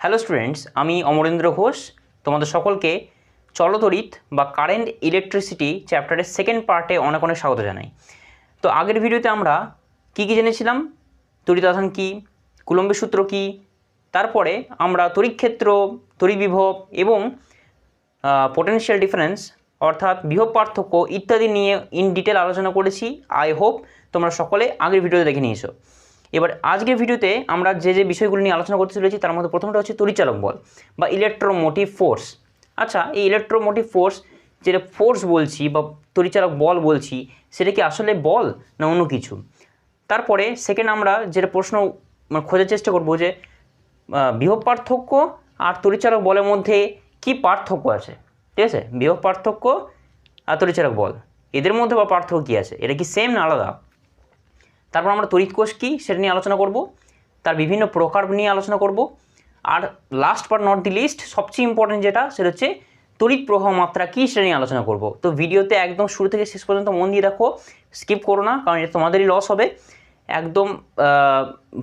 Hello students, আমি অমরেন্দ্র ঘোষ তোমাদের সকলকে চলতড়িৎ বা কারেন্ট ইলেকট্রিসিটি চ্যাপ্টারের সেকেন্ড পার্টে অনেক অনেক স্বাগত জানাই। তো আগের ভিডিওতে আমরা কি জেনেছিলাম, তড়িৎ আধান কী, কুলম্বের সূত্র কী, তারপরে আমরা তড়িৎ ক্ষেত্র, তড়িৎ বিভব এবং পোটেনশিয়াল ডিফারেন্স অর্থাৎ বিভব পার্থক্য ইত্যাদি নিয়ে ইন ডিটেল আলোচনা করেছি। আই হোপ তোমরা সকলে আগের ভিডিওতে দেখে নিয়েছো। এবার আজকের ভিডিওতে আমরা যে বিষয়গুলো নিয়ে আলোচনা করতে চলেছি তার মধ্যে প্রথমটা হচ্ছে তড়িৎচালক বল বা ইলেকট্রোমোটিভ ফোর্স। আচ্ছা, এই ইলেকট্রোমোটিভ ফোর্স যেটা ফোর্স বলছি বা তড়িৎচালক বল বলছি, সেটা কি আসলে বল না অন্য কিছু? তারপরে সেকেন্ড আমরা যেটা প্রশ্ন খোঁজার চেষ্টা করবো যে বিভব পার্থক্য আর তড়িৎচালক বলের মধ্যে কি পার্থক্য আছে, ঠিক আছে? বিভব পার্থক্য আর তড়িৎচালক বল এদের মধ্যে বা পার্থক্য কী আছে, এটা কি সেম না আলাদা? তারপর আমরা তড়িৎ কোষ কী সেটা নিয়ে আলোচনা করব, তার বিভিন্ন প্রকার নিয়ে আলোচনা করব, আর last but not the least সবচেয়ে ইম্পর্টেন্ট যেটা সেটা হচ্ছে তড়িৎ প্রবাহ মাত্রা কী সেটা নিয়ে আলোচনা করব। তো ভিডিওতে একদম শুরু থেকে শেষ পর্যন্ত মন দিয়ে দেখো, স্কিপ করো না, কারণ এটা তোমাদেরই লস হবে। একদম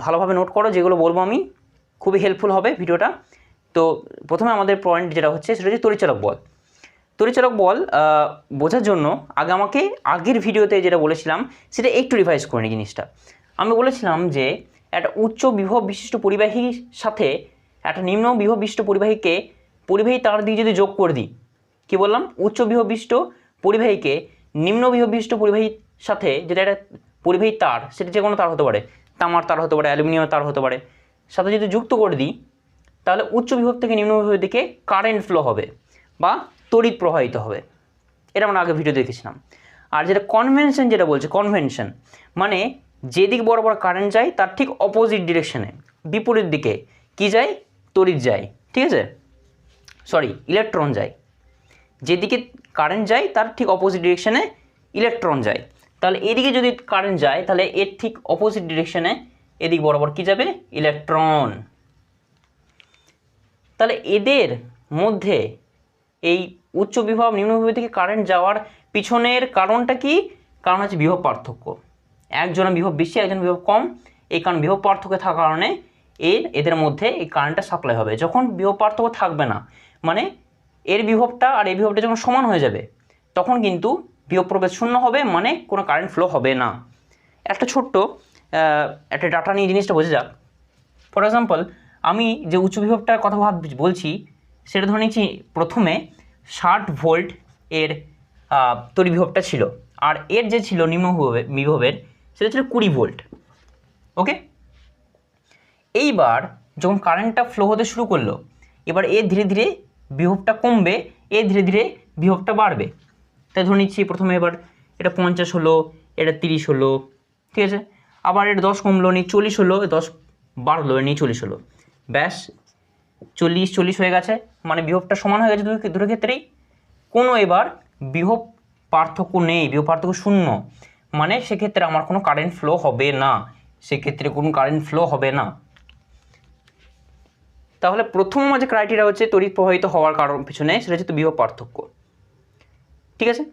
ভালোভাবে নোট করো, যেগুলো বলবো আমি খুবই হেল্পফুল হবে ভিডিওটা। তো প্রথমে আমাদের পয়েন্ট যেটা হচ্ছে সেটা হচ্ছে তড়িৎচালক বল। তড়িৎচালক বল বোঝার জন্য আমাকে আগের ভিডিওতে যেটা বলেছিলাম সেটা একটু রিভাইজ করে নিই জিনিসটা। আমি বলেছিলাম যে একটা উচ্চ বিভব বিশিষ্ট পরিবাহীর সাথে একটা নিম্ন বিভব বিশিষ্ট পরিবাহীকে পরিবাহী তার দিয়ে যদি যোগ করে দিই, কী বললাম? উচ্চ বিভব বিশিষ্ট পরিবাহীকে নিম্ন বিভব বিশিষ্ট পরিবাহীর সাথে যেটা একটা পরিবাহী তার, সেটা যে কোনো তার হতে পারে, তামার তার হতে পারে, অ্যালুমিনিয়ামের তার হতে পারে, সাথে যদি যুক্ত করে দিই, তাহলে উচ্চ বিভব থেকে নিম্ন বিভবের দিকে কারেন্ট ফ্লো হবে বা তড়িৎ প্রবাহিত হবে। এটা আমরা আগে ভিডিও দেখেছিলাম। আর যেটা কনভেনশন যেটা বলছে, কনভেনশন মানে যেদিক বরাবর কারেন্ট যায় তার ঠিক অপোজিট ডিরেকশনে, বিপরীত দিকে কি যায়? তড়িৎ যায়, ঠিক আছে? ইলেকট্রন যায়। যেদিকে কারেন্ট যায় তার ঠিক অপোজিট ডিরেকশনে ইলেকট্রন যায়। তাহলে এদিকে যদি কারেন্ট যায় তাহলে এর ঠিক অপোজিট ডিরেকশনে এদিক বরাবর কি যাবে? ইলেকট্রন। তাহলে এদের মধ্যে এই উচ্চ বিভব নিম্ন বিভব থেকে কারেন্ট যাওয়ার পিছনের কারণটা কি? কারণ হচ্ছে বিভব পার্থক্য। একজনের বিভব বেশি, একজনের বিভব কম। এই কারণ বিভব পার্থক্য থাকার কারণে এদের মধ্যে এই কারেন্টটা সাপ্লাই হবে। যখন বিভব পার্থক্য থাকবে না, মানে এর বিভবটা আর এই বিভবটা যখন সমান হয়ে যাবে, তখন কিন্তু বিভব প্রবেশ শূন্য হবে, মানে কোনো কারেন্ট ফ্লো হবে না। একটা ছোট্ট একটা ডাটা নিয়ে জিনিসটা বোঝা যাক। ফর এক্সাম্পল, আমি যে উচ্চ বিভবটার কথা বলছি সেটা ধরে নিচ্ছি প্রথমে 60 ভোল্ট এর তড়িৎ বিভবটা ছিল, আর এর যে ছিল নিম্ন বিভবের সেটা ছিল 20 ভোল্ট। ওকে, এইবার যখন কারেন্টটা ফ্লো হতে শুরু করলো, এবার এ ধীরে ধীরে বিভবটা কমবে, এ ধীরে ধীরে বিভবটা বাড়বে। তাই ধরে নিচ্ছি প্রথমে এবার এটা 50 হলো, এটা 30 হলো, ঠিক আছে? আবার এটা 10 কমলো, নিয়ে 40 হলো, 10 বাড়লো, নিয়ে 40 হলো, ব্যাস 40 হয়ে গেছে। মানে বিভবটা সমান হয়ে গেছে দুটো ক্ষেত্রেই। কোনো এবার বিভব পার্থক্য নেই, বিভব পার্থক্য শূন্য, মানে সেক্ষেত্রে আমার কোনো কারেন্ট ফ্লো হবে না, সেক্ষেত্রে কোনো কারেন্ট ফ্লো হবে না। তাহলে প্রথম যে ক্রাইটেরিয়া হচ্ছে তড়িৎ প্রবাহিত হওয়ার কারণ পিছনে, সেটা হচ্ছে বিভব পার্থক্য, ঠিক আছে?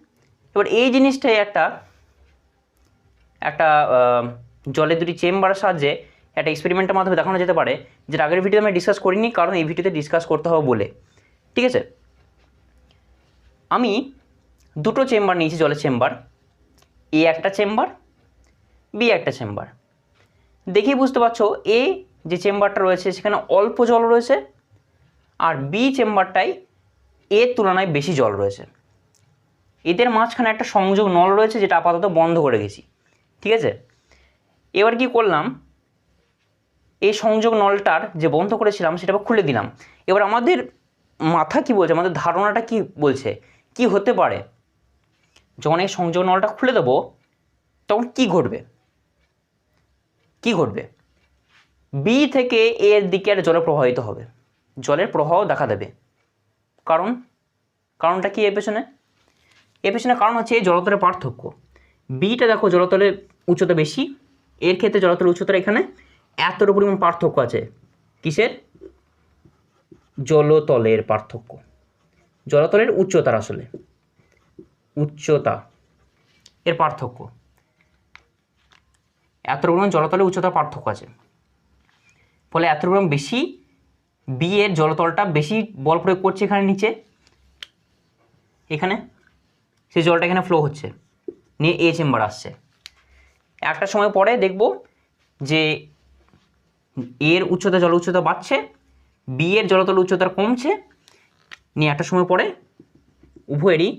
এবার এই জিনিসটাই একটা জলের দুটি চেম্বারের সাহায্যে একটা এক্সপেরিমেন্টের মাধ্যমে দেখানো যেতে পারে, যেটা আগের ভিডিওতে আমি ডিসকাস করিনি, কারণ এই ভিডিওতে ডিসকাস করতে হবে বলে, ঠিক আছে? আমি দুটো চেম্বার নিয়েছি, জলের চেম্বার, এ একটা চেম্বার, বি একটা চেম্বার। দেখেই বুঝতে পারছো এ যে চেম্বারটা রয়েছে সেখানে অল্প জল রয়েছে, আর বি চেম্বারটায় এর তুলনায় বেশি জল রয়েছে। এদের মাঝখানে একটা সংযোগ নল রয়েছে, যেটা আপাতত বন্ধ করে গেছি, ঠিক আছে? এবার কি করলাম, এই সংযোগ নলটার যে বন্ধ করেছিলাম সেটা খুলে দিলাম। এবার আমাদের মাথা কি বলছে, আমাদের ধারণাটা কি বলছে, কি হতে পারে যখন এই সংযোগ নলটা খুলে দেবো তখন কি ঘটবে? বি থেকে এর দিকে আর জলে প্রবাহিত হবে, জলের প্রবাহ দেখা দেবে। কারণটা কি এর পেছনে কারণ হচ্ছে এই জলতলের পার্থক্য। বিটা দেখো জলতলের উচ্চতা বেশি, এর ক্ষেত্রে জলতলের উচ্চতা এখানে এতটা পরিমাণ পার্থক্য আছে। কিসের? জলতলের পার্থক্য, জলতলের উচ্চতার, আসলে উচ্চতা এর পার্থক্য, এত পরিমাণ জলতলের উচ্চতার পার্থক্য আছে। ফলে এত পরিমাণ বেশি বি এর জলতলটা বেশি বল প্রয়োগ করছে এখানে নিচে, এখানে সেই জলটা এখানে ফ্লো হচ্ছে, নিয়ে এ চেম্বার আসছে। একটা সময় পরে দেখব যে এর উচ্চতা জল উচ্চতা বাড়ছে, বি এর জলতল উচ্চতা কমছে, নিয়ে একটা সময় পরে উভয়েরই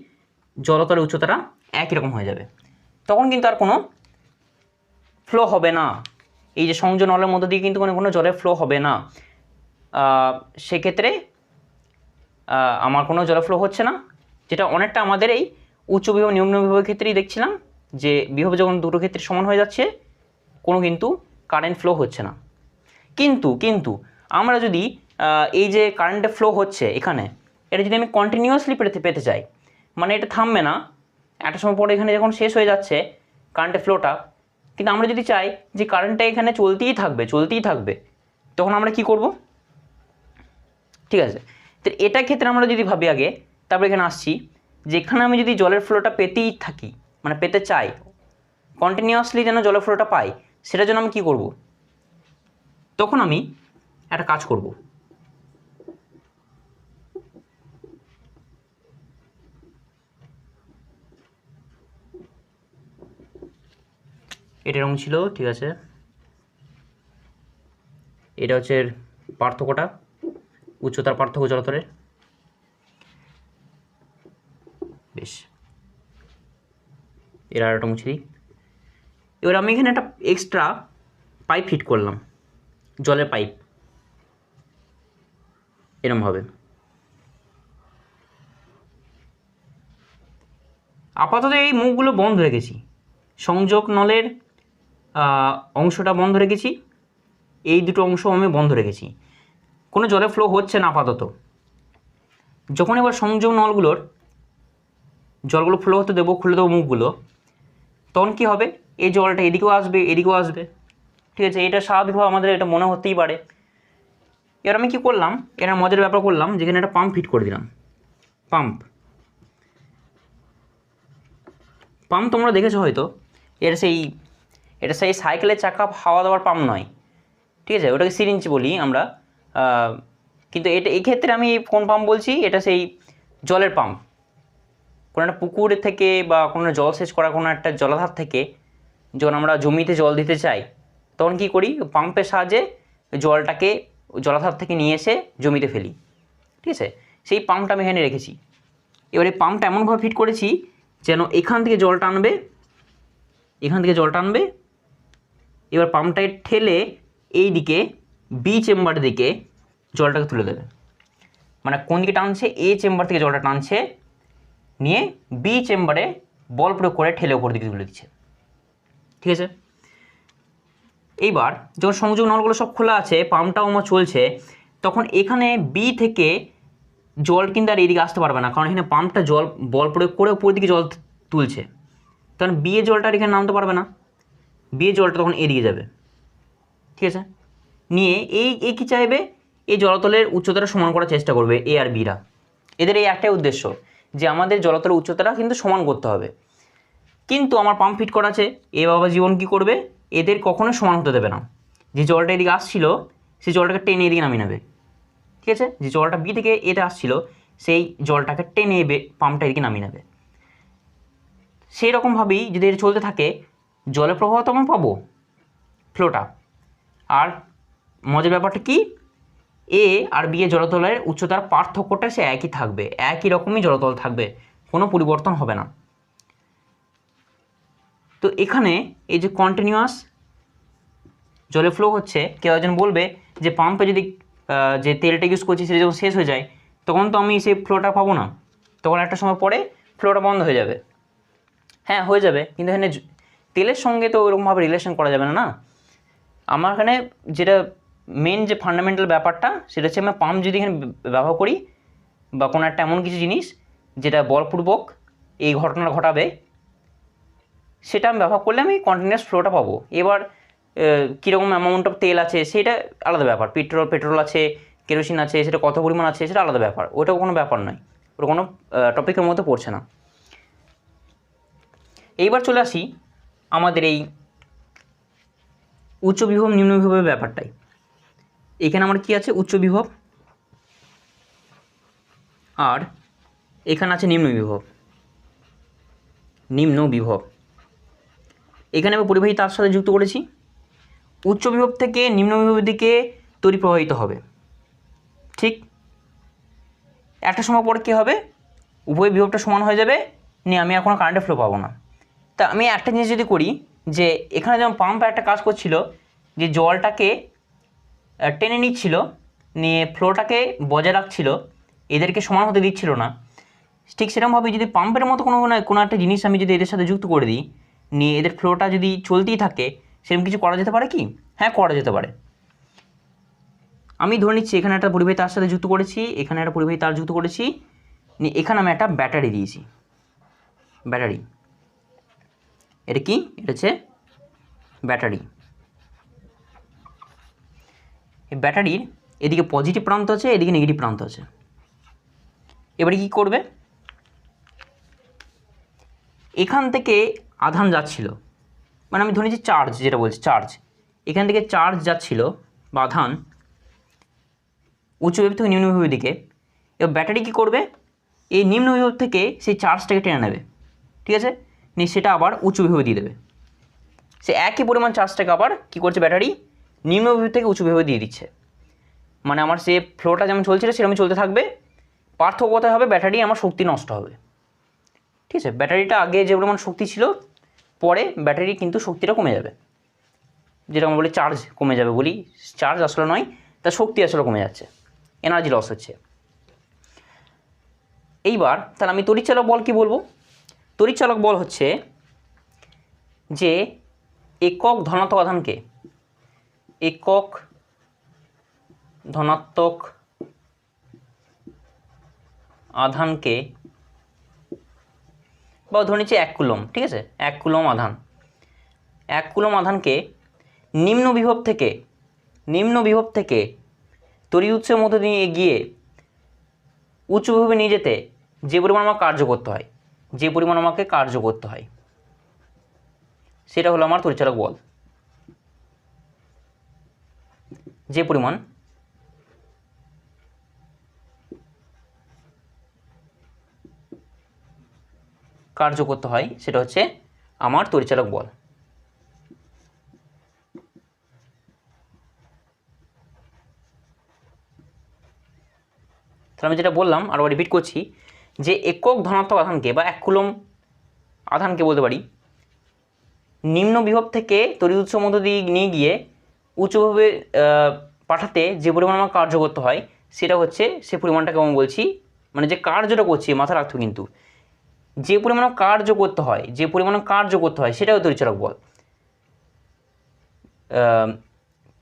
জলতলের উচ্চতাটা একই রকম হয়ে যাবে। তখন কিন্তু আর কোনো ফ্লো হবে না, এই যে সংযোগ নলের মধ্যে দিয়ে কিন্তু কোনো জলের ফ্লো হবে না। সেক্ষেত্রে আমার কোনো জল ফ্লো হচ্ছে না, যেটা অনেকটা আমাদের এই উচ্চ বিভব নিম্ন বিভবের ক্ষেত্রেই দেখছিলাম যে বিভব যখন দুটো ক্ষেত্রে সমান হয়ে যাচ্ছে কোনো কিন্তু কারেন্ট ফ্লো হচ্ছে না। কিন্তু আমরা যদি এই যে কারেন্টের ফ্লো হচ্ছে এখানে, এটা যদি আমি কন্টিনিউয়াসলি পেতে চাই, মানে এটা থামবে না, একটা সময় পরে এখানে যখন শেষ হয়ে যাচ্ছে কারেন্টের ফ্লোটা, কিন্তু আমরা যদি চাই যে কারেন্টটা এখানে চলতেই থাকবে, তখন আমরা কি করব? ঠিক আছে, তো এটার ক্ষেত্রে আমরা যদি ভাবি আগে, তারপরে এখানে আসছি, যেখানে আমি যদি জলের ফ্লোটা পেতেই থাকি, মানে পেতে চাই কন্টিনিউয়াসলি যেন জলের ফ্লোটা পাই, সেটার জন্য আমি কী করব? তখন আমি একটা কাজ করব, এটা এরকম ছিল, ঠিক আছে, এটা হচ্ছে পার্থক্যটা, উচ্চতার পার্থক্য জলতলের, বেশ, এর আর একটা মুছে দিই। এবার আমি এখানে একটা এক্সট্রা পাইপ ফিট করলাম, জলের পাইপ, এরমভাবে। আপাতত এই মুখগুলো বন্ধ রেখেছি, সংযোগ নলের অংশটা বন্ধ রেখেছি, এই দুটো অংশ আমি বন্ধ রেখেছি, কোনো জলে ফ্লো হচ্ছে না আপাতত। যখন এবার সংযোগ নলগুলোর জলগুলো ফ্লো হতে দেবো, খুলে দেবো মুখগুলো, তখন কী হবে? এই জলটা এদিকেও আসবে, ঠিক আছে, এটা স্বাভাবিকভাবে আমাদের এটা মনে হতেই পারে। এবার আমি কী করলাম, এটা মজার ব্যাপার করলাম, যেখানে একটা পাম্প ফিট করে দিলাম। পাম্প তোমরা দেখেছো হয়তো, এটা সেই সাইকেলের চাকা হাওয়া দেওয়ার পাম্প নয়, ঠিক আছে, ওটাকে সিরিঞ্জ বলি আমরা, কিন্তু এটা এক্ষেত্রে আমি কোন পাম্প বলছি, এটা সেই জলের পাম্প। কোনো একটা পুকুর থেকে বা কোনো জলসেচ করা কোনো একটা জলাধার থেকে যখন আমরা জমিতে জল দিতে চাই, তখন কী করি? পাম্পের সাহায্যে জলটাকে জলাধার থেকে নিয়ে এসে জমিতে ফেলি, ঠিক আছে, সেই পাম্পটা আমি এখানে রেখেছি। এবার এই পাম্পটা এমনভাবে ফিট করেছি যেন এখান থেকে জলটা আনবে, এবার পাম্পটাকে ঠেলে এই দিকে বি চেম্বারের দিকে জলটাকে তুলে দেবে। মানে কোন দিকে টানছে? এ চেম্বার থেকে জলটা টানছে, নিয়ে বি চেম্বারে বল প্রয়োগ করে ঠেলে ওপর দিকে তুলে দিচ্ছে, ঠিক আছে। এইবার যখন সংযোগ নলগুলো সব খোলা আছে, পাম্পটাও আমার চলছে, তখন এখানে বি থেকে জল কিন্তু আর এদিকে আসতে পারবে না, কারণ এখানে পাম্পটা বল প্রয়োগ করে উপর দিকে জল তুলছে, কারণ বি এ জলটা আর এখানে নামতে পারবে না, বি এ জলটা তখন এদিকে যাবে, ঠিক আছে। নিয়ে এই কী চাইবে? এই জলতলের উচ্চতাটা সমান করার চেষ্টা করবে এ আর বিরা। এদের এই একটাই উদ্দেশ্য যে আমাদের জলতলের উচ্চতাটা কিন্তু সমান করতে হবে। কিন্তু আমার পাম্প ফিট করা আছে, এ বাবা জীবন কী করবে? এদের কখনোই সমান হতে দেবে না। যে জলটা এদিকে আসছিল সেই জলটাকে টেনে এদিকে নামিয়ে নেবে, ঠিক আছে, যে জলটা বি থেকে এতে আসছিল সেই জলটাকে টেনে পাম্পটা এদিকে নামিয়ে নেবে। সেই রকমভাবেই যদি এটা চলতে থাকে, জলের প্রবাহ তো আমরা পাবো, ফ্লোটা। আর মজার ব্যাপারটা কি? এ আর বি এর জলতলের উচ্চতার পার্থক্যটা সে একই থাকবে, একই রকমই জলতল থাকবে, কোনো পরিবর্তন হবে না। তো এখানে এই যে কন্টিনিউয়াস জলে ফ্লো হচ্ছে, কেউ একজন বলবে যে পাম্পে যদি যে তেলটা ইউজ করছি সেটা যখন শেষ হয়ে যায়, তখন তো আমি সেই ফ্লোটা পাবো না, তখন একটা সময় পরে ফ্লোটা বন্ধ হয়ে যাবে। হ্যাঁ হয়ে যাবে, কিন্তু এখানে তেলের সঙ্গে তো ওরকমভাবে রিলেশন করা যাবে না। আমার এখানে যেটা মেন যে ফান্ডামেন্টাল ব্যাপারটা, সেটা হচ্ছে আমি পাম্প যদি এখানে ব্যবহার করি বা কোনো একটা এমন কিছু জিনিস যেটা বলপূর্বক এই ঘটনাটা ঘটাবে, সেটা আমি ব্যবহার করলে আমি কন্টিনিউয়াস ফ্লোটা পাবো। এবার কীরকম অ্যামাউন্ট অফ তেল আছে সেটা আলাদা ব্যাপার, পেট্রোল আছে, কেরোসিন আছে, সেটা কত পরিমাণ আছে সেটা আলাদা ব্যাপার, ওটাও কোনো ব্যাপার নয়, ওটা কোনো টপিকের মধ্যে পড়ছে না। এইবার চলে আসি আমাদের এই উচ্চ বিভব নিম্ন বিভবের ব্যাপারটাই। এখানে আমার কি আছে? উচ্চ বিভব আর এখানে আছে নিম্ন বিভব। নিম্ন বিভব এখানে আমি পরিবাহী তার সাথে যুক্ত করেছি। উচ্চ বিভব থেকে নিম্ন বিভবের দিকে তড়িৎ প্রবাহিত হবে, ঠিক। একটা সময় পরে কী হবে, উভয় বিভবটা সমান হয়ে যাবে, নিয়ে আমি এখন কারেন্টের ফ্লো পাবো না। তা আমি একটা জিনিস যদি করি, যে এখানে যেমন পাম্প একটা কাজ করছিল, যে জলটাকে টেনে নিচ্ছিল, নিয়ে ফ্লোটাকে বজায় রাখছিল, এদেরকে সমান হতে দিচ্ছিল না, ঠিক সেরকমভাবে যদি পাম্পের মতো কোনো একটা জিনিস আমি যদি এদের সাথে যুক্ত করে দিই, নিয়ে এদের ফ্লোটা যদি চলতেই থাকে, সেরকম কিছু করা যেতে পারে কি? হ্যাঁ, করা যেতে পারে। আমি ধরে নিচ্ছি এখানে একটা পরিবাহী তার সাথে যুক্ত করেছি, এখানে একটা পরিবাহী তার যুক্ত করেছি, নিয়ে এখানে আমি একটা ব্যাটারি দিয়েছি। ব্যাটারি, এটা কি? এটা হচ্ছে ব্যাটারি। এই ব্যাটারির এদিকে পজিটিভ প্রান্ত আছে, এদিকে নেগেটিভ প্রান্ত আছে। এবারে কি করবে, এখান থেকে আধান যাচ্ছিল, মানে আমি ধরে নিচ্ছি চার্জ, যেটা বলছি চার্জ, এখান থেকে চার্জ যাচ্ছিল বা আধান উচ্চ বিভব থেকে নিম্ন বিভবের দিকে। এবার ব্যাটারি কী করবে, এই নিম্ন বিভব থেকে সেই চার্জটাকে টেনে নেবে, ঠিক আছে, নিয়ে সেটা আবার উচ্চ বিভবে দিয়ে দেবে। সে একই পরিমাণ চার্জটাকে আবার কী করছে, ব্যাটারি নিম্ন বিভব থেকে উচ্চ বিভবে দিয়ে দিচ্ছে। মানে আমার সে ফ্লোটা যেমন চলছিল সেরকম চলতে থাকবে। পার্থক্য কোথায় হবে, ব্যাটারি আমার শক্তি নষ্ট হবে, ঠিক আছে। ব্যাটারিটা আগে যে পরিমাণ শক্তি ছিল, পরে ব্যাটারি কিন্তু শক্তিটা কমে যাবে, যেটা আমরা বলি চার্জ কমে যাবে বলি, চার্জ আসলে নয়, তার শক্তি আসলে কমে যাচ্ছে, এনার্জি লস হচ্ছে। এইবার তাহলে আমি তড়িৎচালক বল কি বলবো? তড়িৎচালক বল হচ্ছে যে একক ধনাত্মক আধানকে, একক ধনাত্মক আধানকে, বা ধরে নিচ্ছি 1 কুলম, ঠিক আছে, 1 কুলম আধান, 1 কুলম আধানকে নিম্ন বিভব থেকে তড়িৎ উৎসের মধ্যে দিয়ে গিয়ে উচ্চ বিভবে নিয়ে যেতে যে পরিমাণ আমাকে কার্য করতে হয়, সেটা হলো আমার তড়িৎচালক বল। যে পরিমাণ কার্য করতে হয় সেটা হচ্ছে আমার তড়িৎচালক বল। তাহলে আমি যেটা বললাম আরও রিপিট করছি, যে একক ধনাত্মক আধানকে বা 1 কুলম আধানকে বলতে পারি, নিম্ন বিভব থেকে তড়িৎ উৎসের মধ্য দিয়ে নিয়ে গিয়ে উচ্চ বিভবে পাঠাতে যে পরিমাণ আমার কার্য করতে হয়, সেটা হচ্ছে সে পরিমাণটাকে আমি বলছি, মানে যে কার্যটা করছি, মাথা রাখতে কিন্তু যে পরিমাণ কার্য করতে হয় সেটাও তড়িৎচালক বল।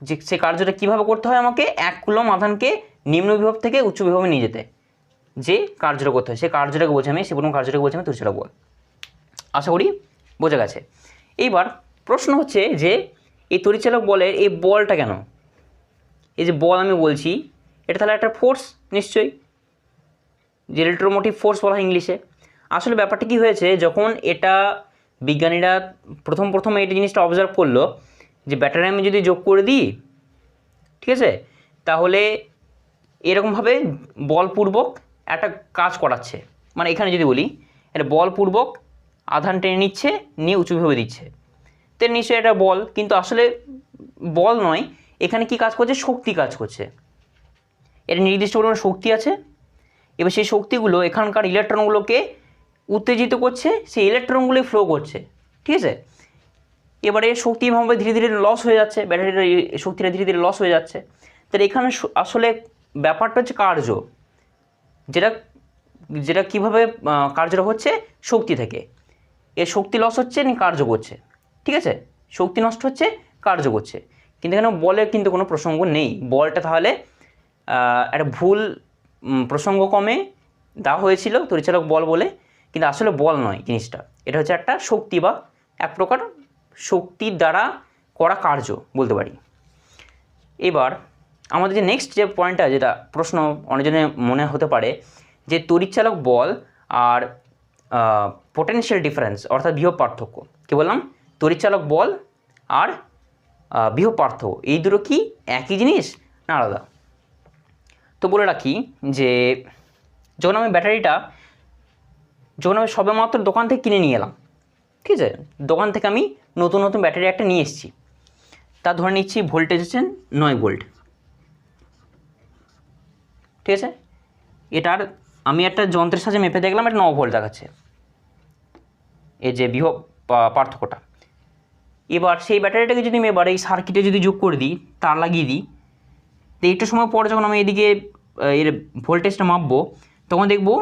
যে সে কার্যটা কীভাবে করতে হয়, আমাকে 1 কুলম আধানকে নিম্ন বিভব থেকে উচ্চ বিভবে নিয়ে যেতে যে কার্যটা করতে হয়, সে কার্যটাকে বলছি আমি, সে পরিমাণ কার্যটাকে বলছি আমি তড়িৎচালক বল। আশা করি বোঝা গেছে। এইবার প্রশ্ন হচ্ছে যে এই তড়িৎচালক বলের এই বলটা কেন, এই যে বল আমি বলছি, এটা তাহলে একটা ফোর্স নিশ্চয়ই, যে ইলেকট্রোমোটিভ ফোর্স বলা হয় ইংলিশে। আসলে ব্যাপারটা কী হয়েছে, যখন এটা বিজ্ঞানীরা প্রথম এই জিনিসটা অবজার্ভ করলো, যে ব্যাটারি আমি যদি যোগ করে দিই, ঠিক আছে, তাহলে এরকমভাবে বলপূর্বক একটা কাজ করাচ্ছে, মানে এখানে যদি বলি এটা বলপূর্বক আধান টেনে নিচ্ছে, নিয়ে উঁচু বিভবে দিচ্ছে, তো নিশ্চয়ই এটা বল, কিন্তু আসলে বল নয়, এখানে কি কাজ করছে, শক্তি কাজ করছে। এটা নির্দিষ্ট পরিমাণ শক্তি আছে, এবার সেই শক্তিগুলো এখানকার ইলেকট্রনগুলোকে উত্তেজিত করছে, সেই ইলেকট্রনগুলোই ফ্লো করছে, ঠিক আছে। এবারে শক্তিভাবে ধীরে ধীরে লস হয়ে যাচ্ছে, ব্যাটারির শক্তিটা ধীরে ধীরে লস হয়ে যাচ্ছে। তাহলে এখানে আসলে ব্যাপারটা হচ্ছে কার্য, যেটা কীভাবে কার্যটা হচ্ছে, শক্তি থেকে। এর শক্তি লস হচ্ছে নি কার্য করছে, ঠিক আছে, শক্তি নষ্ট হচ্ছে, কার্য করছে। কিন্তু এখানে বলের কিন্তু কোনো প্রসঙ্গ নেই, বলটা তাহলে একটা ভুল প্রসঙ্গক্রমে দেওয়া হয়েছিল তড়িৎচালক বল বলে, কিন্তু আসলে বল নয় জিনিসটা, এটা হচ্ছে একটা শক্তি বা এক প্রকার শক্তির দ্বারা করা কার্য বলতে পারি। এবার আমাদের যে নেক্সট যে পয়েন্টটা, যেটা প্রশ্ন অনেকজনের মনে হতে পারে, যে তড়িৎচালক বল আর পোটেনশিয়াল ডিফারেন্স অর্থাৎ বিভব পার্থক্য, কী বললাম, তড়িৎচালক বল আর বিভব পার্থক্য, এই দুটো কি একই জিনিস না আলাদা? তো বলে রাখি যে যখন আমি ব্যাটারিটা সবেমাত্র দোকান থেকে কিনে নিয়ে এলাম, ঠিক আছে, দোকান থেকে আমি নতুন নতুন ব্যাটারি একটা নিয়ে এসেছি, তা ধরে নিচ্ছি ভোল্টেজ হচ্ছে 9 ভোল্ট, ঠিক আছে। এটার আমি একটা যন্ত্রের সাহায্যে মেপে দেখলাম এটা 9 ভোল্ট দেখাচ্ছে, এই যে বিভব পার্থক্যটা। এবার সেই ব্যাটারিটাকে যদি আমি এবার এই সার্কিটে যদি যোগ করে দিই, তার লাগিয়ে দিই, তো একটু সময় পরে যখন আমি এদিকে এর ভোল্টেজটা মাপবো, তখন দেখবো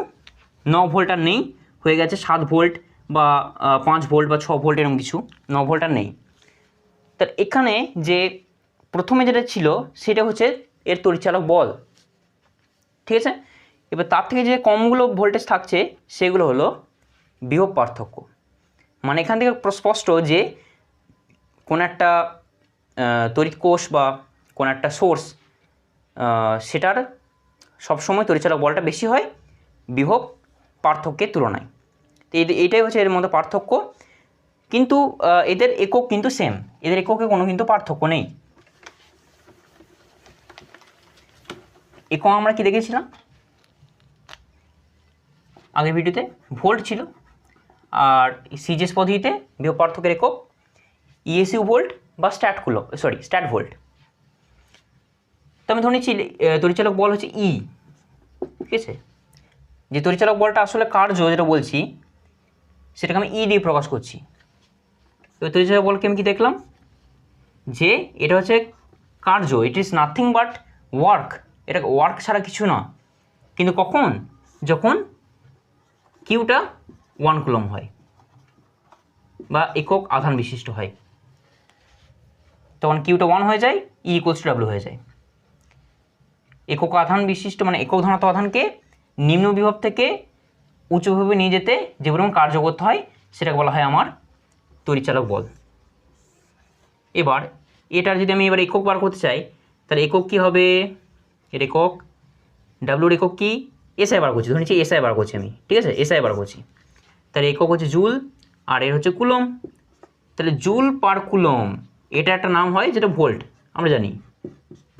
9 ভোল্ট আর নেই, হয়ে গেছে 7 ভোল্ট বা 5 ভোল্ট বা 6 ভোল্ট এরকম কিছু, 9 ভোল্ট আর নেই। তার এখানে যে প্রথমে যেটা ছিল সেটা হচ্ছে এর তড়িৎচালক বল, ঠিক আছে। এবার তার থেকে যে কমগুলো ভোল্টেজ থাকছে সেগুলো হলো বিভব পার্থক্য। মানে এখান থেকে স্পষ্ট যে কোনো একটা তড়িৎ কোষ বা কোনো একটা সোর্স, সেটার সবসময় তড়িৎচালক বলটা বেশি হয় বিভব পার্থক্যের তুলনায়। তো এইটাই হচ্ছে এর মধ্যে পার্থক্য, কিন্তু এদের একক কিন্তু সেম, এদের এককে কোনো কিন্তু পার্থক্য নেই। একক আমরা কি দেখেছিলাম আগের ভিডিওতে? ভোল্ট ছিল, আর সিজিএস পদ্ধতিতে বিভব পার্থক্যের একক ইএসইউ ভোল্ট বা স্ট্যাট ভোল্ট। তো আমি ধরে নিচ্ছি তড়িৎচালক বল হচ্ছে ই, ঠিক আছে। যে তড়িৎচালক বলটা আসলে কার্য যেটা বলছি সেটাকে আমি ই দিয়ে প্রকাশ করছি। এবার তড়িৎচালক বলকে আমি কি দেখলাম যে এটা হচ্ছে কার্য, it is nothing but work, এটা ওয়ার্ক ছাড়া কিছু না। কিন্তু কখন? যখন কিউটা 1 কুলম হয় বা একক আধান বিশিষ্ট হয়, তখন কিউটা 1 হয়ে যায়, ই ইকুয়ালস টু ডাব্লিউ হয়ে যায়। একক আধান বিশিষ্ট মানে একক ধনাত্মক আধানকে নিম্ন বিভব থেকে উচ্চ বিভবে নিয়ে যেতে যে পরিমাণ কার্য করতে হয় সেটাকে বলা হয় আমার তড়িৎচালক বল। এবার এটার যদি আমি এবার একক বার করতে চাই, তাহলে একক কী হবে? এর একক ডাব্লিউর একক কি? এসআই বার করছি, ধরে নিচ্ছি এসআই বার করছি আমি, ঠিক আছে, এসআই বার করছি। তাহলে একক হচ্ছে জুল আর এর হচ্ছে কুলম। তাহলে জুল পার কুলম, এটা একটা নাম হয় যেটা ভোল্ট, আমরা জানি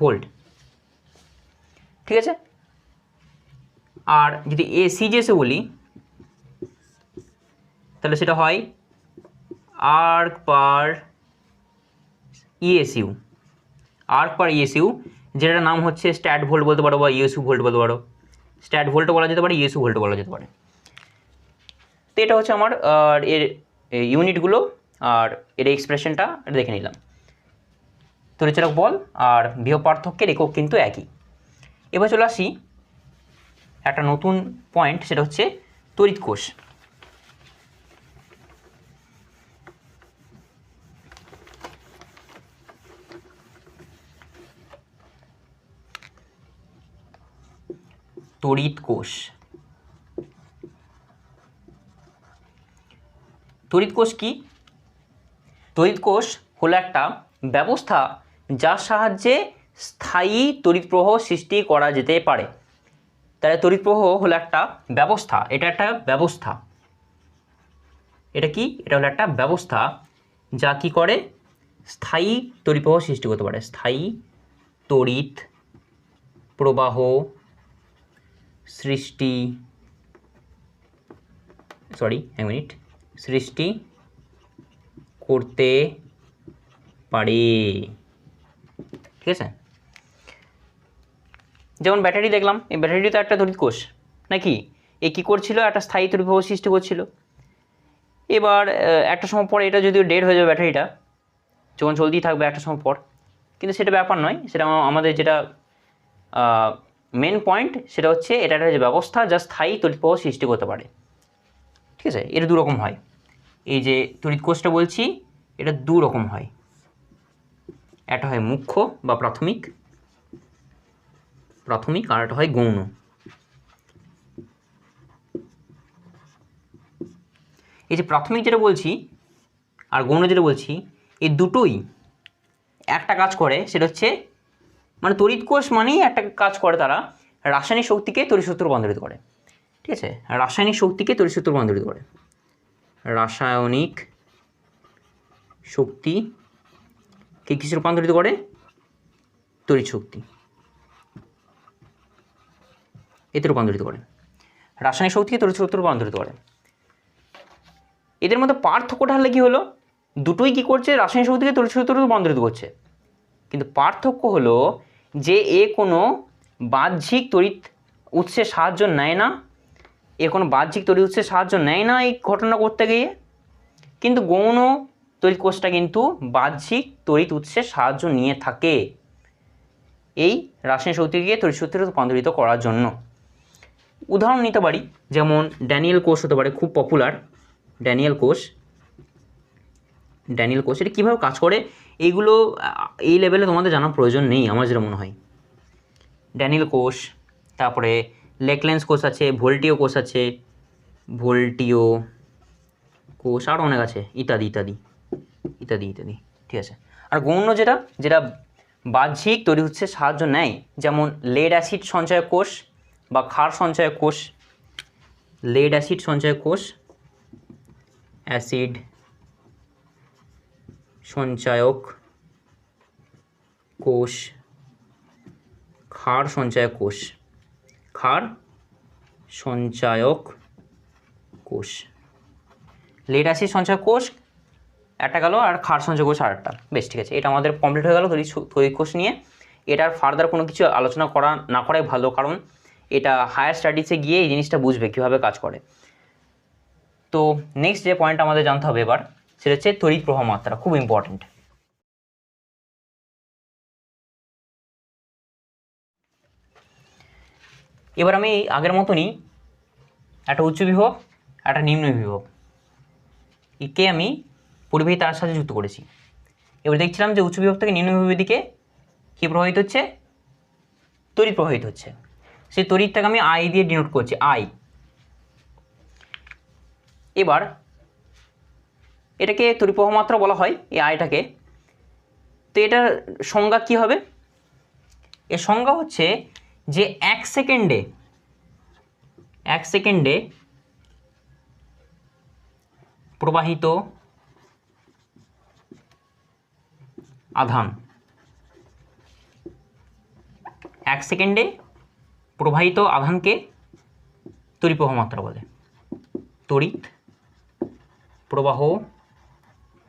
ভোল্ট, ঠিক আছে। আর যদি সিজিএসে বলি তাহলে সেটা হয় আর্ক পার ইএসইউ, আর্ক পার ইএসইউ, যেটার নাম হচ্ছে স্ট্যাট ভোল্ট বলতে পারো বা ইএসইউ ভোল্ট বলতে পারো। স্ট্যাট ভোল্টও বলা যেতে পারে, ইএসইউ ভোল্টও বলা যেতে পারে। তো এটা হচ্ছে আমার এর ইউনিটগুলো আর এর এক্সপ্রেশনটা দেখে নিলাম। তড়িৎচালক বল আর বিভব পার্থক্যের একক কিন্তু একই। এবার চলে আসি একটা নতুন পয়েন্ট, সেটা হচ্ছে তড়িৎ কোষ। তড়িৎ কোষ, তড়িৎ কোষ কি? তড়িৎ কোষ হলো একটা ব্যবস্থা যার সাহায্যে স্থায়ী তড়িৎ প্রবাহ সৃষ্টি করা যেতে পারে। তাহলে তড়িৎ প্রবাহ হলো একটা ব্যবস্থা, এটা একটা ব্যবস্থা। এটা কি? এটা হলো একটা ব্যবস্থা যা কি করে? স্থায়ী তড়িৎ প্রবাহ সৃষ্টি করতে পারে। স্থায়ী তড়িৎ প্রবাহ সৃষ্টি সৃষ্টি করতে পারে, ঠিক আছে। যেমন ব্যাটারি দেখলাম, এই ব্যাটারি তো একটা তড়িৎ কোষ নাকি? এ কী করছিল? একটা স্থায়ী তড়িৎ প্রবাহ সৃষ্টি করছিল। এবার একটা সময় পর এটা যদিও ডেড হয়ে যাবে, ব্যাটারিটা যখন চলতেই থাকবে একটা সময় পর, কিন্তু সেটা ব্যাপার নয়। সেটা আমাদের যেটা মেন পয়েন্ট সেটা হচ্ছে এটা একটা যে ব্যবস্থা যা স্থায়ী তড়িৎ প্রবাহ সৃষ্টি করতে পারে, ঠিক আছে। এর দুরকম হয়, এই যে তড়িৎ কোষটা বলছি এটা দুরকম হয়। একটা হয় মুখ্য বা প্রাথমিক, আর একটা হয় গৌণ। এই যে প্রাথমিক যেটা বলছি আর গৌণ যেটা বলছি, এই দুটোই একটা কাজ করে, সেটা হচ্ছে মানে তড়িৎ কোষ মানেই একটা কাজ করে, তারা রাসায়নিক শক্তিকে তড়িৎ সূত্রে রূপান্তরিত করে, ঠিক আছে। রাসায়নিক শক্তিকে তড়িৎ সূত্রে রূপান্তরিত করে, রাসায়নিক শক্তিকে কিসে রূপান্তরিত করে? তড়িৎ শক্তি, এতে রূপান্তরিত করে। রাসায়নিক শক্তিকে তড়িৎ শক্তিতে রূপান্তরিত করে। এদের মধ্যে পার্থক্যটা হলে কী হলো, দুটোই কী করছে, রাসায়নিক শক্তিকে তড়িৎ শক্তিতে রূপান্তরিত করছে, কিন্তু পার্থক্য হলো যে এ কোনো বাহ্যিক তড়িৎ উৎসের সাহায্য নেয় না, এর কোনো বাহ্যিক তড়িৎ উৎসের সাহায্য নেয় না এই ঘটনা করতে গিয়ে, কিন্তু গৌণ তড়িৎ কোষটা কিন্তু বাহ্যিক তড়িৎ উৎসের সাহায্য নিয়ে থাকে এই রাসায়নিক শক্তিকে তড়িৎ শক্তিতে রূপান্তরিত করার জন্য। উদাহরণ নিতে পারি, যেমন ড্যানিয়েল কোষ হতে পারে, খুব পপুলার ড্যানিয়েল কোষ। এটা কীভাবে কাজ করে এইগুলো এই লেভেলে তোমাদের জানার প্রয়োজন নেই আমার যেটা মনে হয়। ড্যানিয়েল কোষ, তারপরে লেকলেন্স কোষ আছে, ভোল্টিও কোষ আছে, ভোল্টিও কোষ আরও অনেক আছে, ইত্যাদি ইত্যাদি ইত্যাদি ইত্যাদি, ঠিক আছে। আর গৌণ যেটা বাহ্যিক তড়িৎ উৎসের সাহায্য নেয়, যেমন লেড অ্যাসিড সঞ্চয়ক কোষ বা ক্ষার সঞ্চয়ক কোষ। লেড অ্যাসিড সঞ্চয়ক কোষ, অ্যাসিড সঞ্চয়ক কোষ, ক্ষার সঞ্চয়ক কোষ, ক্ষার সঞ্চয়ক কোষ। লেড অ্যাসিড সঞ্চয়ক কোষ একটা গেল, আর ক্ষার সঞ্চয়ক কোষ আর একটা। বেশ, ঠিক আছে, এটা আমাদের কমপ্লিট হয়ে গেল তড়িৎ কোষ নিয়ে। এটার ফার্দার কোনো কিছু আলোচনা না করাই ভালো, কারণ এটা হায়ার স্টাডিজে গিয়ে এই জিনিসটা বুঝবে কীভাবে কাজ করে। তো নেক্সট যে পয়েন্ট আমাদের জানতে হবে এবার, সেটা হচ্ছে তড়িৎ প্রবাহ মাত্রা, খুব ইম্পর্টেন্ট। এবার আমি আগের মতনই একটা উচ্চ বিভব, একটা নিম্ন বিভব একে আমি পরিবাহী তারের সাথে যুক্ত করেছি। এবার দেখছিলাম যে উচ্চ বিভব থেকে নিম্ন বিভবের দিকে কী প্রবাহিত হচ্ছে, তড়িৎ প্রবাহিত হচ্ছে। সেই তড়িৎটাকে আমি আই দিয়ে ডিনোট করছি, আই। এবার এটাকে তড়িৎ প্রবাহ মাত্রা বলা হয়, এই আইটাকে। তো এটার সংজ্ঞা কী হবে? এর সংজ্ঞা হচ্ছে যে এক সেকেন্ডে প্রবাহিত আধান, এক সেকেন্ডে প্রবাহিত আধানকে তড়িৎ প্রবাহ মাত্রা বলে, তড়িৎ প্রবাহ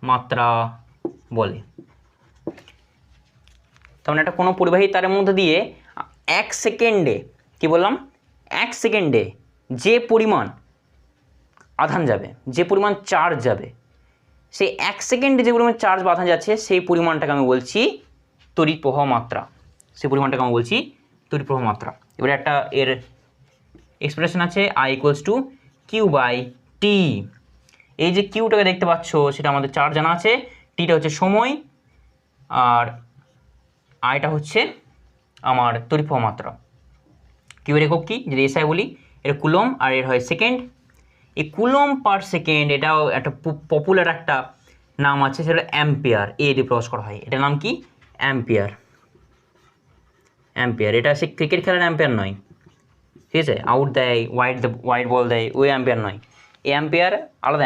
মাত্রা বলে। তার মানে এটা কোনো পরিবাহী তারের মধ্যে দিয়ে এক সেকেন্ডে, কি বললাম, এক সেকেন্ডে যে পরিমাণ আধান যাবে, যে পরিমাণ চার্জ যাবে, সেই এক সেকেন্ডে যে পরিমাণ চার্জ বা আধান যাচ্ছে সেই পরিমাণটাকে আমি বলছি তড়িৎ প্রবাহ মাত্রা। সেই পরিমাণটাকে আমি বলছি তড়িৎ প্রবাহ মাত্রা। এবারে একটা এর এক্সপ্রেশন আছে, I = Q/T। এই যে কিউটাকে দেখতে পাচ্ছ সেটা আমাদের চার্জ জানা আছে, টিটা হচ্ছে সময়, আর আইটা হচ্ছে আমার তড়িৎ প্রবাহ মাত্রা। কিউয়ের একক কি, যদি এসআই বলি, এর কুলম আর এর হয় সেকেন্ড। এই কুলম পার সেকেন্ড এটাও একটা পপুলার একটা নাম আছে, সেটা অ্যাম্পিয়ার, এ দিয়ে প্রকাশ করা হয়। এটার নাম কি, অ্যাম্পিয়ার। এটা সে ক্রিকেট খেলার অ্যাম্পিয়ার নয়, ঠিক আছে, আউট দেয়, ওয়াইড বল দেয়, ওই অ্যাম্পিয়ার নয়। এই অ্যাম্পিয়ার আলাদা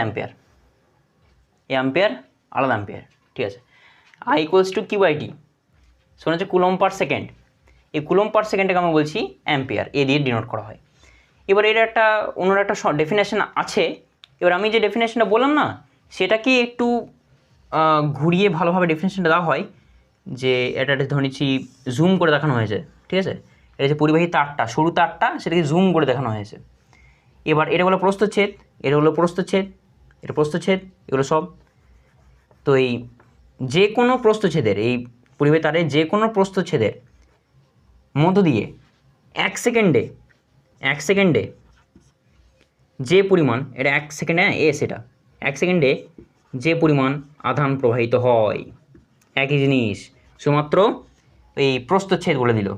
অ্যাম্পিয়ার, ঠিক আছে। I = Q/T শোনা হচ্ছে কুলম পার সেকেন্ড। এই কুলম পার সেকেন্ডটাকে আমি বলছি অ্যাম্পিয়ার, এ দিয়ে ডিনোট করা হয়। এবার এর একটা অন্য একটা ডেফিনেশন আছে। এবার আমি যে ডেফিনেশনটা বললাম না, সেটাকে একটু ঘুরিয়ে ভালোভাবে ডেফিনেশনটা দেওয়া হয়, যে এটা ধরে নিচ্ছি জুম করে দেখানো হয়েছে, ঠিক আছে। এটা যে পরিবাহী তারটা, সরু তারটা, সেটাকে জুম করে দেখানো হয়েছে। এবার এটা হলো প্রস্থচ্ছেদ, এটা হলো প্রস্থচ্ছেদ, এটা প্রস্থচ্ছেদ, এগুলো সব। তো এই যে কোনো প্রস্থচ্ছেদের, এই পরিবাহী তারের যে কোনো প্রস্থচ্ছেদের মধ্য দিয়ে এক সেকেন্ডে যে পরিমাণ, এটা এক সেকেন্ডে সেটা এক সেকেন্ডে যে পরিমাণ আধান প্রবাহিত হয়, একই জিনিস, শুধুমাত্র এই প্রস্থচ্ছেদ বলে দিল।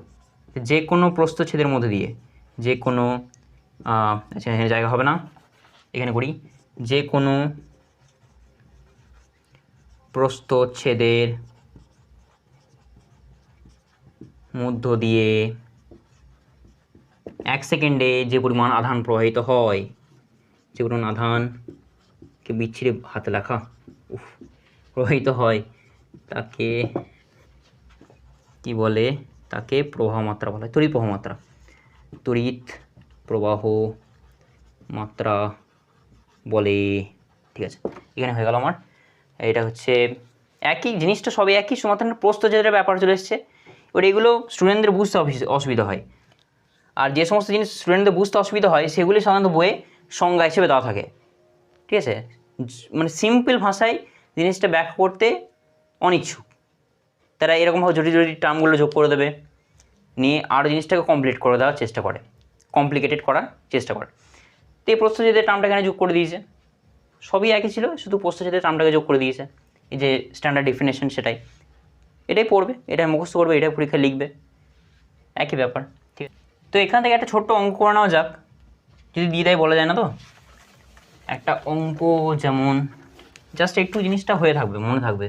যে কোনো প্রস্থচ্ছেদের মধ্যে দিয়ে, যে কোনো আচ্ছা এখানে জায়গা হবে না, এখানে করি, যে কোনো প্রস্থচ্ছেদের মধ্য দিয়ে এক সেকেন্ডে যে পরিমাণ আধান প্রবাহিত হয়, যে পরিমাণ আধানকে বিচ্ছিরে হাতে লেখা প্রবাহিত হয়, তাকে কি বলে, তাকে প্রবাহ মাত্রা বলা হয়, তড়িৎ প্রবাহ মাত্রা। তড়িৎ প্রবাহ মাত্রা বলে। ঠিক আছে, এখানে হয়ে গেল আমার। এটা হচ্ছে একই জিনিসটা, সবই একই, শুধুমাত্র প্রস্থ যেটা ব্যাপার চলে এসছে। এবার এগুলো স্টুডেন্টদের বুঝতে অসুবিধা হয়, আর যে সমস্ত জিনিস স্টুডেন্টদের বুঝতে অসুবিধা হয় সেগুলি সাধারণত বইয়ে সংজ্ঞা হিসেবে দেওয়া থাকে। ঠিক আছে, মানে সিম্পল ভাষায় জিনিসটা ব্যাখ্যা করতে অনিচ্ছুক তারা এরকমভাবে জটিল জটিল টার্মগুলো যোগ করে দেবে, নিয়ে আরও জিনিসটাকে কমপ্লিট করে দেওয়ার চেষ্টা করে, কমপ্লিকেটেড করার চেষ্টা করে। তো এই প্রস্থচ্ছেদের টার্মটা এখানে যোগ করে দিয়েছে, সবই একই ছিল, শুধু প্রস্থচ্ছেদের টার্মটাকে যোগ করে দিয়েছে। এই যে স্ট্যান্ডার্ড ডেফিনেশন সেটাই, এটাই পড়বে, এটাই মুখস্থ করবে, এটাই পরীক্ষায় লিখবে, একই ব্যাপার। ঠিক আছে, তো এখান থেকে একটা ছোট্ট অঙ্ক করে নেওয়া যাক, যদি দিয়ে দেয় বলা যায় না তো। একটা অঙ্ক যেমন জাস্ট একটু জিনিসটা হয়ে থাকবে, মনে থাকবে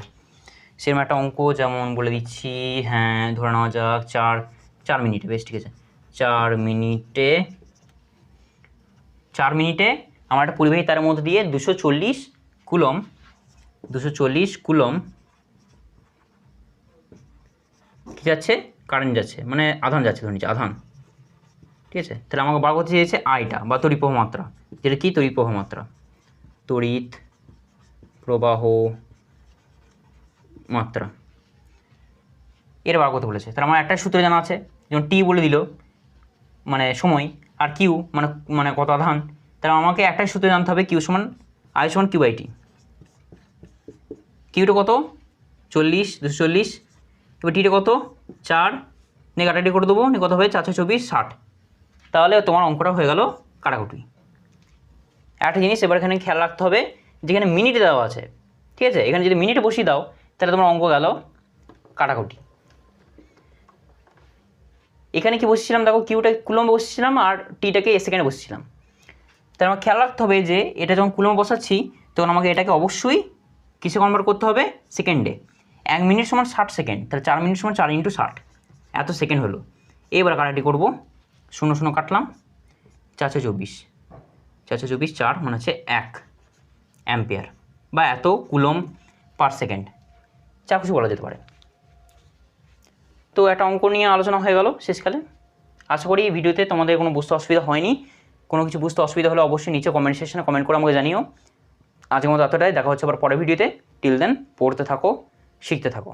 সেরকম একটা অঙ্ক, যেমন বলে দিচ্ছি, হ্যাঁ ধরে নেওয়া যাক 4 মিনিটে, বেশ ঠিক আছে, 4 মিনিটে আমার একটা পরিবাহী তারের মধ্যে দিয়ে 240 কুলম কী যাচ্ছে, কারেন্ট যাচ্ছে, মানে আধান যাচ্ছে, ধরে নিচ্ছি আধান। ঠিক আছে, তাহলে আমাকে বার করতে চেয়েছে আইটা বা তড়িৎ প্রবাহ মাত্রা, যেটা কি তড়িৎ প্রবাহ মাত্রা, তড়িৎ প্রবাহ মাত্রা এটা বার করতে বলেছে। তাহলে আমার একটা সূত্র জানা আছে, যেমন টি বলে দিল মানে সময়, আর কিউ মানে কত আধান। তাহলে আমাকে একটাই সূত্র জানতে হবে, কিউ সমান আই সমান কিউ বাই টি। কিউটা কত 40, 240, এবার টিটা কত 4, কাটাটি করে দেবো, কত হবে 4 24 60। তাহলে তোমার অঙ্কটা হয়ে গেল কাটাকুটি। একটা জিনিস এবার এখানে খেয়াল রাখতে হবে, যেখানে মিনিটে দেওয়া আছে, ঠিক আছে, এখানে যদি মিনিটে বসিয়ে দাও তাহলে তোমার অঙ্ক গেল কাটাকুটি। এখানে কি বসেছিলাম দেখো, কিউটা কুলম্বে বসেছিলাম আর টিটাকে সেকেন্ডে বসেছিলাম। তাহলে আমার খেয়াল রাখতে হবে যে এটা যখন কুলম্বে বসাচ্ছি তখন আমাকে এটাকে অবশ্যই কিসে কনভার্ট করতে হবে, সেকেন্ডে। 1 মিনিট সমান 60 সেকেন্ড, তাহলে 4 মিনিট সমান 4 × 60, এত সেকেন্ড হলো। এবার কাটাটি করব, 0 0 কাটলাম, 4 24, 4 মানে হচ্ছে 1 অ্যাম্পিয়ার বা এত কুলম পার সেকেন্ড, যা কিছু বলা যেতে পারে। তো একটা অঙ্ক নিয়ে আলোচনা হয়ে গেল শেষকালে। আশা করি এই ভিডিওতে তোমাদের কোনো বুঝতে অসুবিধা হয়নি। কোনো কিছু বুঝতে অসুবিধা হলে অবশ্যই নিচে কমেন্ট সেকশনে কমেন্ট করে আমাকে জানিও। আজকের মতো এতটাই, দেখা হচ্ছে আবার পরের ভিডিওতে। টিল দেন পড়তে থাকো, শিখতে থাকো।